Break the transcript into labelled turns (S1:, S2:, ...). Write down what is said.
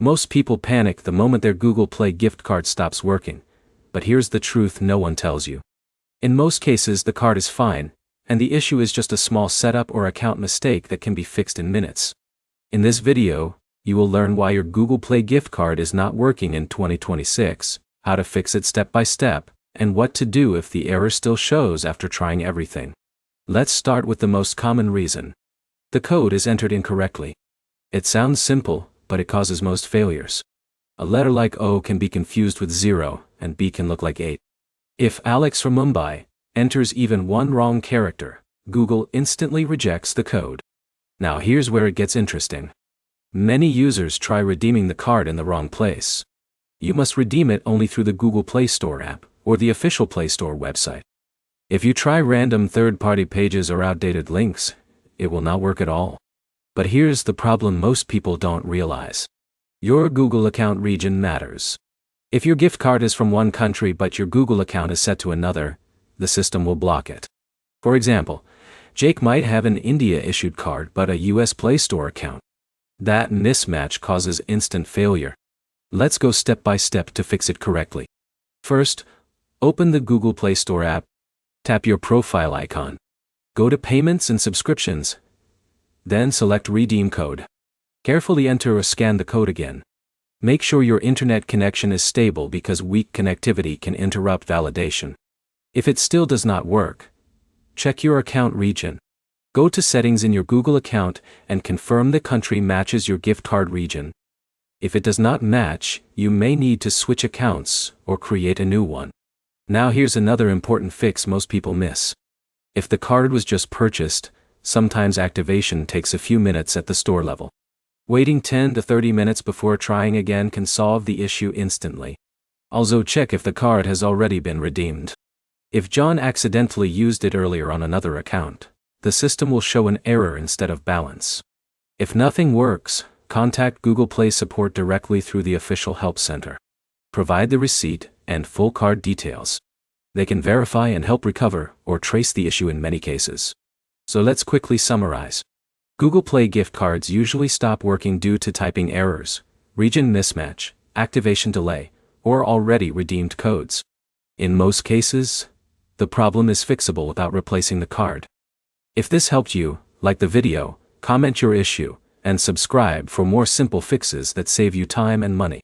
S1: Most people panic the moment their Google Play gift card stops working, but here's the truth no one tells you. In most cases the card is fine, and the issue is just a small setup or account mistake that can be fixed in minutes. In this video, you will learn why your Google Play gift card is not working in 2026, how to fix it step by step, and what to do if the error still shows after trying everything. Let's start with the most common reason. The code is entered incorrectly. It sounds simple, but it causes most failures. A letter like O can be confused with 0, and B can look like 8. If Alex from Mumbai enters even one wrong character, Google instantly rejects the code. Now here's where it gets interesting. Many users try redeeming the card in the wrong place. You must redeem it only through the Google Play Store app, or the official Play Store website. If you try random third-party pages or outdated links, it will not work at all. But here's the problem most people don't realize. Your Google account region matters. If your gift card is from one country but your Google account is set to another, the system will block it. For example, Jake might have an India-issued card but a US Play Store account. That mismatch causes instant failure. Let's go step by step to fix it correctly. First, open the Google Play Store app. Tap your profile icon. Go to Payments and Subscriptions. Then select Redeem Code. Carefully enter or scan the code again. Make sure your internet connection is stable because weak connectivity can interrupt validation. If it still does not work, check your account region. Go to Settings in your Google account and confirm the country matches your gift card region. If it does not match, you may need to switch accounts or create a new one. Now here's another important fix most people miss. If the card was just purchased, sometimes activation takes a few minutes at the store level. Waiting 10 to 30 minutes before trying again can solve the issue instantly. Also check if the card has already been redeemed. If John accidentally used it earlier on another account, the system will show an error instead of balance. If nothing works, contact Google Play support directly through the official help center. Provide the receipt and full card details. They can verify and help recover or trace the issue in many cases. So let's quickly summarize. Google Play gift cards usually stop working due to typing errors, region mismatch, activation delay, or already redeemed codes. In most cases, the problem is fixable without replacing the card. If this helped you, like the video, comment your issue, and subscribe for more simple fixes that save you time and money.